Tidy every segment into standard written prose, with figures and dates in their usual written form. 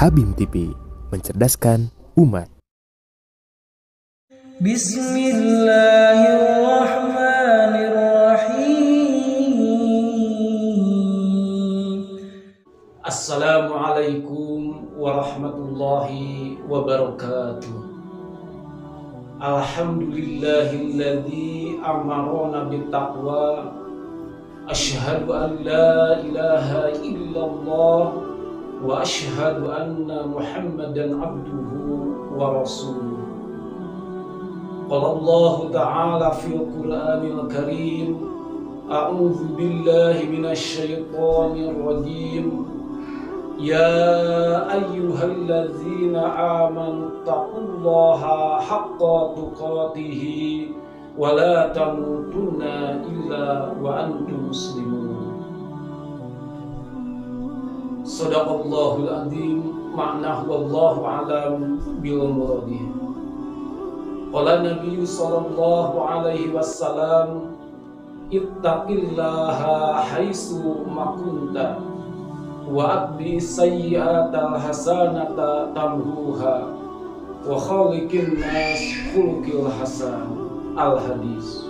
ABIM TV, mencerdaskan umat. Bismillahirrahmanirrahim. Assalamualaikum warahmatullahi wabarakatuh. Alhamdulillahilladzi amarona bittaqwa. Asyhadu an la ilaha illallah wa asyhadu anna Muhammadan abduhu wa rasuluh. Qala Allah ta'ala fil Qur'anil Karim, a'udzu billahi minasy syaithanir rajim. Ya ayyuhalladzina amanu taqullaha haqqa tuqatih wa la tamutunna illa wa antum muslimun. Shadaqallahul azim, ma'nahu wallahu alam bil muradi. Qala Nabi sallallahu alaihi wasallam, ittaqillaha haitsu ma kunta wa atbi sayyi'atal hasanata tamhuha wa khaliqin nas khuluqil hasan. Al-Hadis.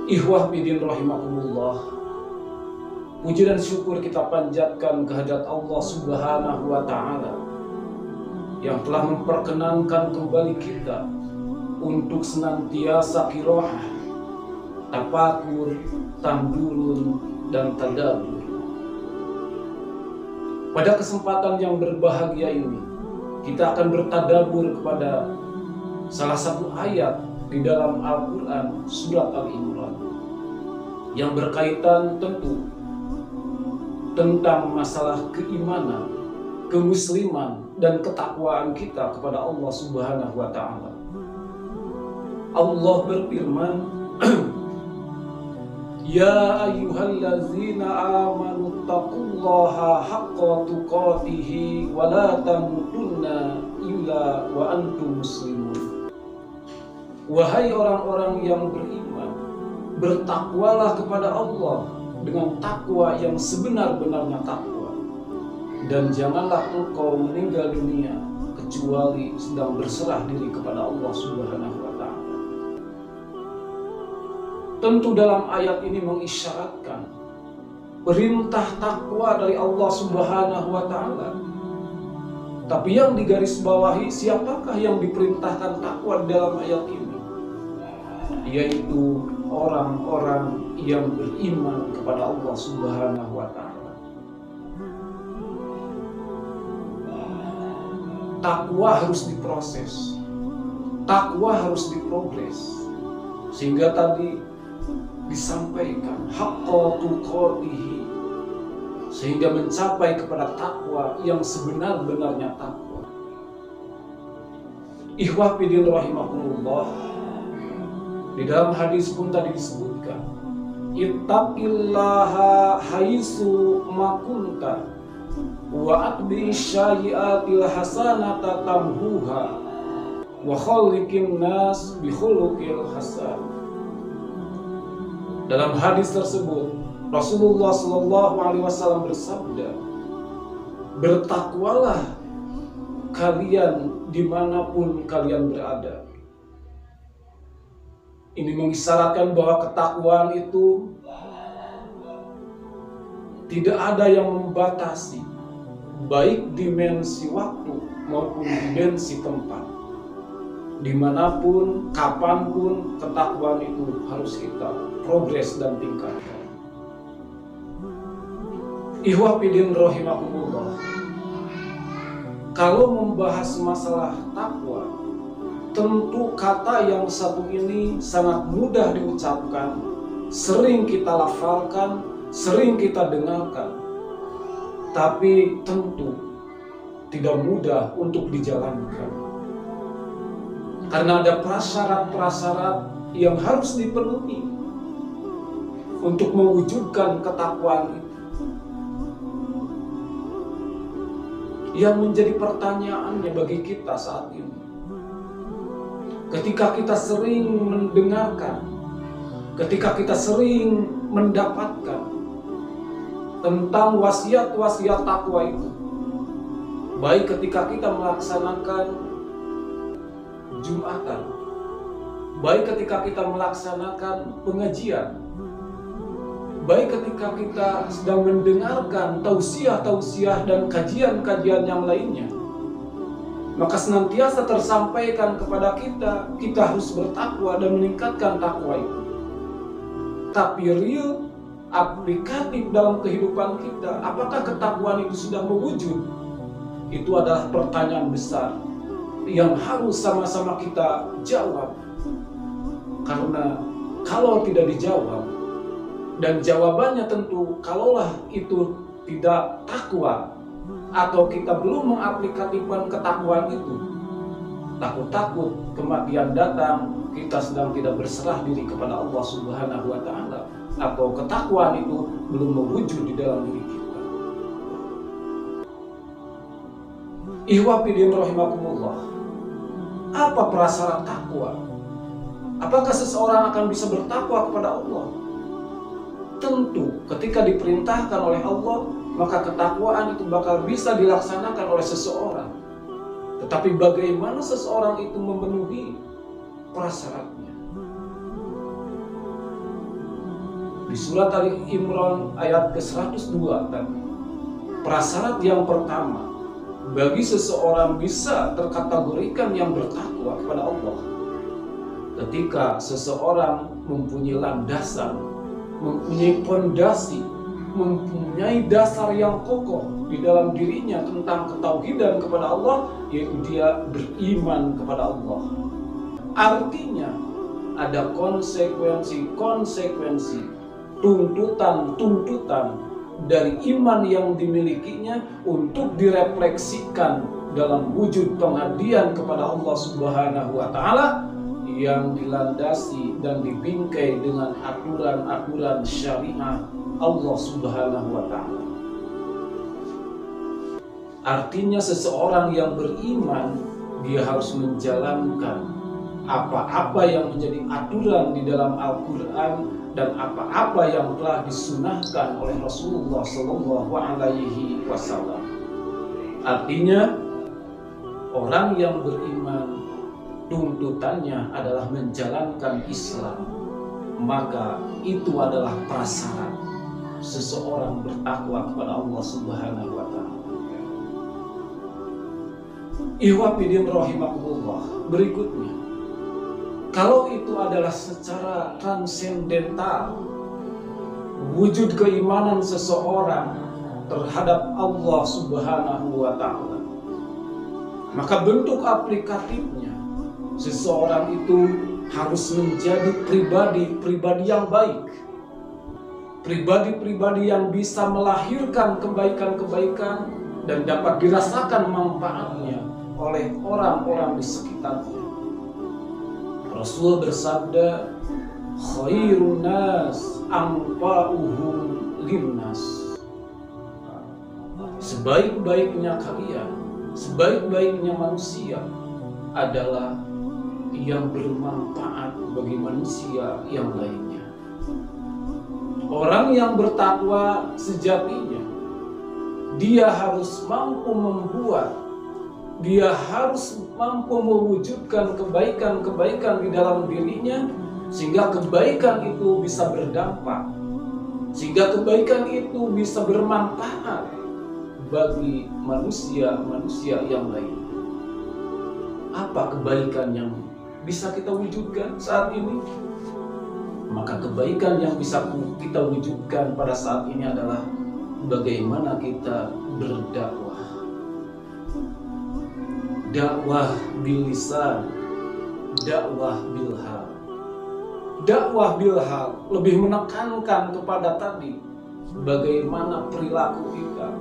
Ikhwah bidin rahimakumullah, puji dan syukur kita panjatkan kehadirat Allah Subhanahu wa Ta'ala yang telah memperkenankan kembali kita untuk senantiasa qiraah, tafakur, tamdurun, dan tadabbur. Pada kesempatan yang berbahagia ini, kita akan bertadabbur kepada salah satu ayat di dalam Al-Quran surat Al-Imran yang berkaitan tentu tentang masalah keimanan, kemusliman, dan ketakwaan kita kepada Allah Subhanahu wa Ta'ala. Allah berfirman, Ya ayyuhallazina amanu taqullaha haqqa tuqatih wa la tamutunna illa wa antum muslimun. Wahai orang-orang yang beriman, bertakwalah kepada Allah dengan takwa yang sebenar-benarnya takwa, dan janganlah engkau meninggal dunia kecuali sedang berserah diri kepada Allah Subhanahu wa Ta'ala. Tentu dalam ayat ini mengisyaratkan perintah takwa dari Allah Subhanahu wa Ta'ala. Tapi yang digarisbawahi, siapakah yang diperintahkan takwa dalam ayat ini? Yaitu orang-orang yang beriman kepada Allah Subhanahu wa Ta'ala. Takwa harus diproses, takwa harus diprogres, sehingga tadi disampaikan haqqa tuqatih, sehingga mencapai kepada takwa yang sebenar-benarnya takwa. Ikhwah fillah rahimakumullah, di dalam hadis pun tadi disebutkan, ittaqillaha haitsu ma kunta wa atbi sayyi'atil hasanata tamhuha wa khaliqin nas bi khuluqil hasan. Dalam hadis tersebut Rasulullah sallallahu alaihi wasallam bersabda, bertakwalah kalian dimanapun kalian berada. Ini mengisyaratkan bahwa ketakwaan itu tidak ada yang membatasi, baik dimensi waktu maupun dimensi tempat. Dimanapun, kapanpun, ketakwaan itu harus kita progres dan tingkatkan. Ikhwah fillah rahimakumullah, kalau membahas masalah takwa, tentu kata yang satu ini sangat mudah diucapkan, sering kita lafalkan, sering kita dengarkan, tapi tentu tidak mudah untuk dijalankan. Karena ada prasyarat-prasyarat yang harus dipenuhi untuk mewujudkan ketakwaan itu. Yang menjadi pertanyaannya bagi kita saat ini, ketika kita sering mendengarkan, ketika kita sering mendapatkan tentang wasiat-wasiat takwa itu, baik ketika kita melaksanakan Jumatan, baik ketika kita melaksanakan pengajian, baik ketika kita sedang mendengarkan tausiah-tausiah dan kajian-kajian yang lainnya, maka senantiasa tersampaikan kepada kita harus bertakwa dan meningkatkan takwa itu. Tapi real, aplikatif dalam kehidupan kita, apakah ketakwaan itu sudah mewujud? Itu adalah pertanyaan besar yang harus sama-sama kita jawab. Karena kalau tidak dijawab, dan jawabannya tentu kalaulah itu tidak takwa, atau kita belum mengaplikasikan ketakwaan itu, takut-takut kematian datang, kita sedang tidak berserah diri kepada Allah Subhanahu wa Ta'ala, atau ketakwaan itu belum mewujud di dalam diri kita. Ihwafidin rahimakumullah, apa prasyarat takwa? Apakah seseorang akan bisa bertakwa kepada Allah? Tentu ketika diperintahkan oleh Allah, maka ketakwaan itu bakal bisa dilaksanakan oleh seseorang. Tetapi bagaimana seseorang itu memenuhi prasyaratnya? Di surat Ali Imran ayat ke-102 tadi, prasyarat yang pertama bagi seseorang bisa terkategorikan yang bertakwa kepada Allah, ketika seseorang mempunyai landasan, mempunyai fondasi, mempunyai dasar yang kokoh di dalam dirinya tentang ketauhidan kepada Allah, yaitu dia beriman kepada Allah. Artinya ada konsekuensi, tuntutan dari iman yang dimilikinya untuk direfleksikan dalam wujud pengabdian kepada Allah Subhanahu wa Ta'ala yang dilandasi dan dibingkai dengan aturan-aturan syariah Allah Subhanahu wa Ta'ala. Artinya seseorang yang beriman, dia harus menjalankan apa-apa yang menjadi aturan di dalam Al-Quran dan apa-apa yang telah disunahkan oleh Rasulullah Sallallahu Alaihi Wasallam. Artinya orang yang beriman, tuntutannya adalah menjalankan Islam, maka itu adalah prasyarat seseorang bertakwa kepada Allah Subhanahu wa Ta'ala. Ihwafidin rahimakumullah, berikutnya, kalau itu adalah secara transendental, wujud keimanan seseorang terhadap Allah Subhanahu wa Ta'ala, maka bentuk aplikatifnya seseorang itu harus menjadi pribadi yang baik, pribadi yang bisa melahirkan kebaikan-kebaikan dan dapat dirasakan manfaatnya oleh orang-orang di sekitarnya. Rasul bersabda, khairun nas anfa'uhum linnas. Sebaik-baiknya kalian, sebaik-baiknya manusia adalah yang bermanfaat bagi manusia yang lainnya. Orang yang bertakwa sejatinya, dia harus mampu membuat, dia harus mampu mewujudkan kebaikan-kebaikan di dalam dirinya, sehingga kebaikan itu bisa berdampak, sehingga kebaikan itu bisa bermanfaat bagi manusia-manusia yang lain. Apa kebaikan yang bisa kita wujudkan saat ini? Maka kebaikan yang bisa kita wujudkan pada saat ini adalah bagaimana kita berdakwah. Dakwah bil lisan, dakwah bil hal. Dakwah bil hal lebih menekankan kepada tadi bagaimana perilaku kita,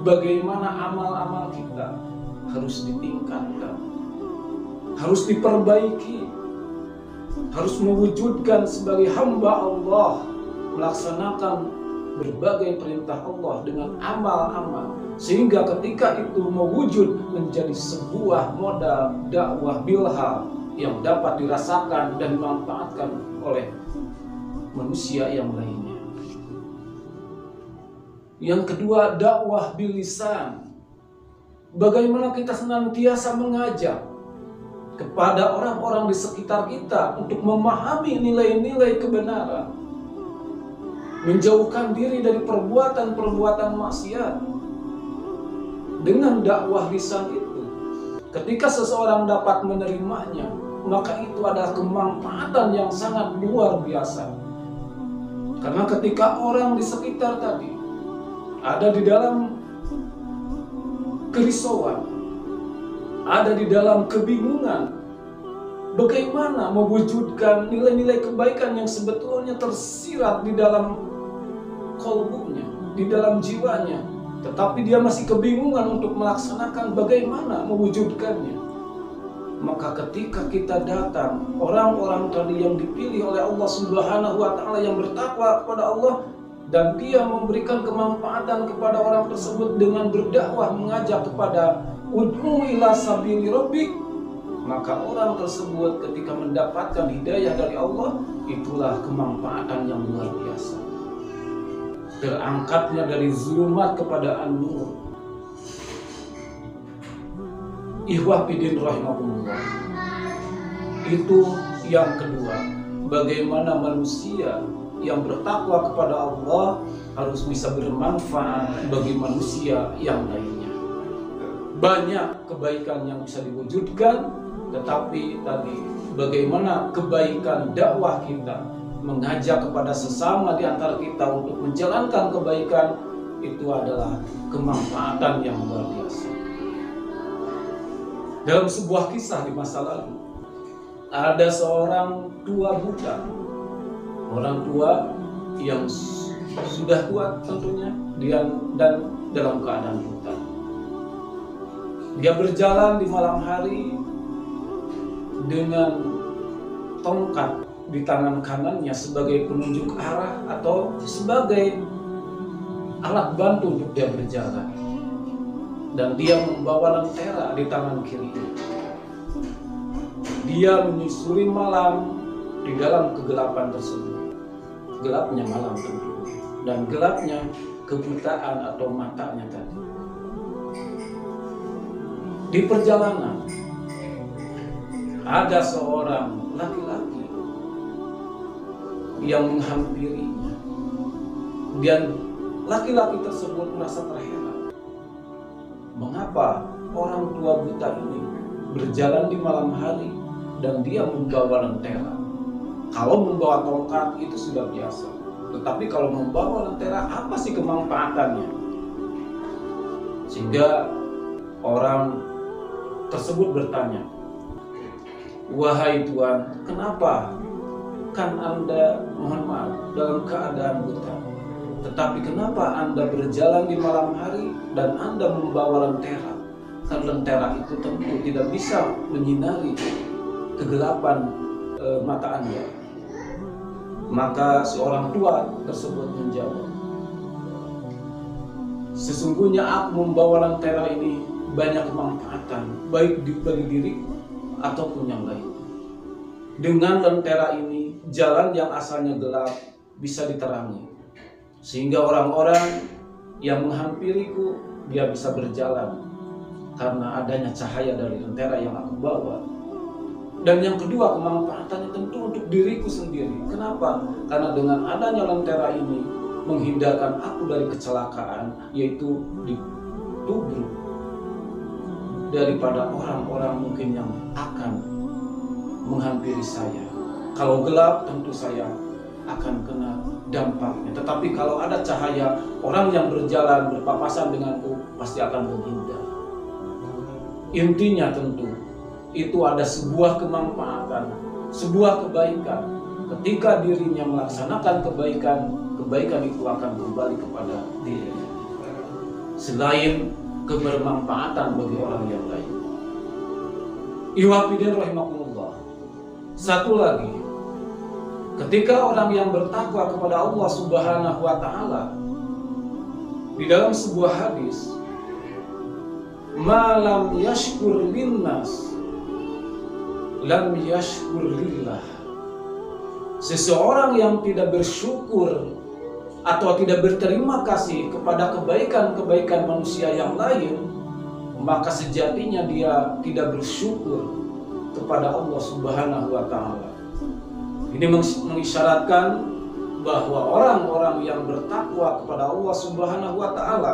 bagaimana amal-amal kita harus ditingkatkan, harus diperbaiki, harus mewujudkan sebagai hamba Allah, melaksanakan berbagai perintah Allah dengan amal-amal, sehingga ketika itu mewujud menjadi sebuah modal dakwah bilhal yang dapat dirasakan dan dimanfaatkan oleh manusia yang lainnya. Yang kedua, dakwah bil lisan. bagaimana kita senantiasa mengajak kepada orang-orang di sekitar kita untuk memahami nilai-nilai kebenaran, menjauhkan diri dari perbuatan-perbuatan maksiat dengan dakwah lisan itu. Ketika seseorang dapat menerimanya, maka itu adalah kemanfaatan yang sangat luar biasa. Karena ketika orang di sekitar tadi ada di dalam kerisauan, ada di dalam kebingungan, bagaimana mewujudkan nilai-nilai kebaikan yang sebetulnya tersirat di dalam kalbunya, di dalam jiwanya, tetapi dia masih kebingungan untuk melaksanakan bagaimana mewujudkannya. Maka ketika kita datang, orang-orang tadi yang dipilih oleh Allah Subhanahu wa Ta'ala, yang bertakwa kepada Allah, dan dia memberikan kemanfaatan kepada orang tersebut dengan berdakwah, mengajak kepada ud'u ila sabili rabbik, maka orang tersebut ketika mendapatkan hidayah dari Allah, itulah kemanfaatan yang luar biasa. Terangkatnya dari zulumat kepada an-nur. Ikhwah fillah rahimakumullah. Itu yang kedua, bagaimana manusia yang bertakwa kepada Allah harus bisa bermanfaat bagi manusia yang lainnya. Banyak kebaikan yang bisa diwujudkan, tetapi tadi bagaimana kebaikan dakwah kita, mengajak kepada sesama di antara kita untuk menjalankan kebaikan, itu adalah kemanfaatan yang luar biasa. Dalam sebuah kisah di masa lalu, ada seorang tua buta, orang tua yang sudah tua tentunya, dan dalam keadaan buta. Dia berjalan di malam hari dengan tongkat di tangan kanannya sebagai penunjuk arah atau sebagai alat bantu untuk dia berjalan, dan dia membawa lentera di tangan kirinya. Dia menyusuri malam di dalam kegelapan tersebut, gelapnya malam tentu, dan gelapnya kebutaan atau matanya tadi. Di perjalanan ada seorang laki-laki yang menghampirinya, dan laki-laki tersebut merasa terheran. Mengapa orang tua buta ini berjalan di malam hari dan dia membawa lentera? Kalau membawa tongkat itu sudah biasa, tetapi kalau membawa lentera, apa sih kemanfaatannya? Sehingga orang tersebut bertanya, "Wahai Tuan, kenapa? Kan Anda, mohon maaf, dalam keadaan buta, tetapi kenapa Anda berjalan di malam hari dan Anda membawa lentera?" Kan lentera itu tentu tidak bisa menyinari kegelapan mata Anda. Maka seorang tua tersebut menjawab, "Sesungguhnya aku membawa lentera ini banyak kemanfaatan, baik bagi diriku ataupun yang lain. Dengan lentera ini, jalan yang asalnya gelap bisa diterangi, sehingga orang-orang yang menghampiriku dia bisa berjalan karena adanya cahaya dari lentera yang aku bawa. Dan yang kedua, kemanfaatannya tentu untuk diriku sendiri. Kenapa? Karena dengan adanya lentera ini menghindarkan aku dari kecelakaan, yaitu ditubruk daripada orang-orang mungkin yang akan menghampiri saya. Kalau gelap tentu saya akan kena dampaknya, tetapi kalau ada cahaya, orang yang berjalan berpapasan denganku pasti akan menghindar." Intinya tentu itu ada sebuah kemanfaatan, sebuah kebaikan. Ketika dirinya melaksanakan kebaikan, kebaikan itu akan kembali kepada dirinya, selain kebermanfaatan bagi orang yang lain. Iwafidin rahimakumullah. Satu lagi, ketika orang yang bertakwa kepada Allah Subhanahu wa Ta'ala, di dalam sebuah hadis, "Malam yashkur linnas lam yashkur lillah." Seseorang yang tidak bersyukur atau tidak berterima kasih kepada kebaikan-kebaikan manusia yang lain, maka sejatinya dia tidak bersyukur kepada Allah Subhanahu wa Ta'ala. Ini mengisyaratkan bahwa orang-orang yang bertakwa kepada Allah Subhanahu wa Ta'ala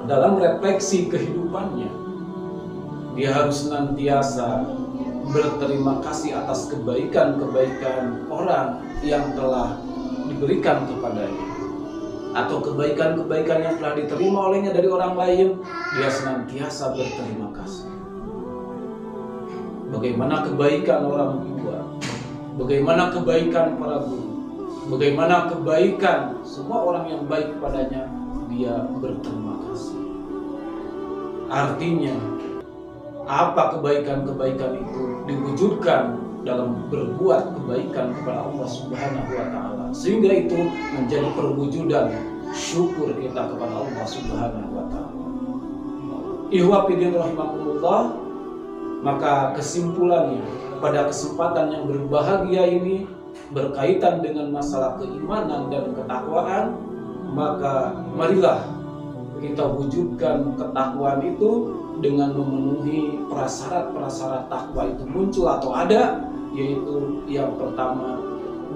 dalam refleksi kehidupannya, dia harus senantiasa berterima kasih atas kebaikan-kebaikan orang yang telah diberikan kepadanya, atau kebaikan-kebaikan yang telah diterima olehnya dari orang lain. Dia senantiasa berterima kasih. Bagaimana kebaikan orang tua, bagaimana kebaikan para guru, bagaimana kebaikan semua orang yang baik kepadanya, dia berterima kasih. Artinya, apa kebaikan-kebaikan itu diwujudkan dalam berbuat kebaikan kepada Allah Subhanahu wa Ta'ala, sehingga itu menjadi perwujudan syukur kita kepada Allah Subhanahu wa Ta'ala. Ihwa fillah rahimakumullah, maka kesimpulannya pada kesempatan yang berbahagia ini berkaitan dengan masalah keimanan dan ketakwaan, maka marilah kita wujudkan ketakwaan itu dengan memenuhi prasyarat-prasyarat takwa itu muncul atau ada, yaitu yang pertama,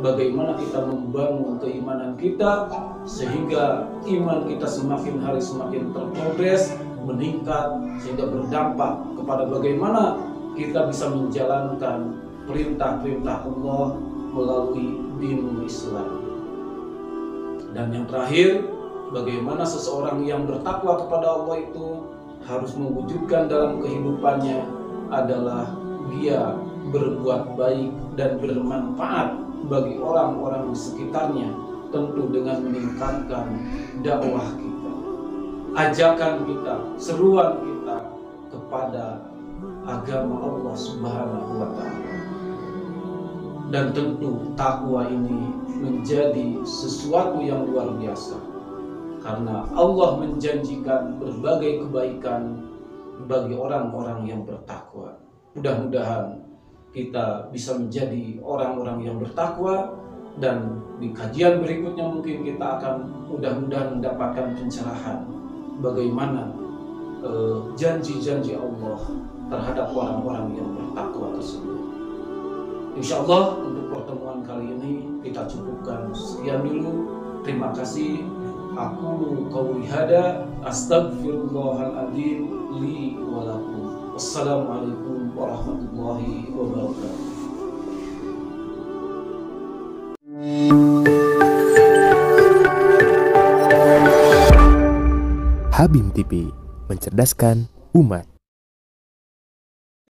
bagaimana kita membangun keimanan kita sehingga iman kita semakin hari semakin terprogres, meningkat, sehingga berdampak kepada bagaimana kita bisa menjalankan perintah-perintah Allah melalui dinul Islam. Dan yang terakhir, bagaimana seseorang yang bertakwa kepada Allah itu harus mewujudkan dalam kehidupannya adalah dia berbuat baik dan bermanfaat bagi orang-orang di sekitarnya, tentu dengan meningkatkan dakwah kita, ajakan kita, seruan kita kepada agama Allah Subhanahu wa Ta'ala. Dan tentu takwa ini menjadi sesuatu yang luar biasa, karena Allah menjanjikan berbagai kebaikan bagi orang-orang yang bertakwa. Mudah-mudahan kita bisa menjadi orang-orang yang bertakwa, dan di kajian berikutnya mungkin kita akan mudah-mudahan mendapatkan pencerahan bagaimana janji-janji Allah terhadap orang-orang yang bertakwa tersebut. Insya Allah untuk pertemuan kali ini kita cukupkan sekian dulu. Terima kasih. Aku qauli hada, astaghfirullahaladzim li wa lakum. Wassalamualaikum warahmatullahi wabarakatuh. Habim TV, mencerdaskan umat.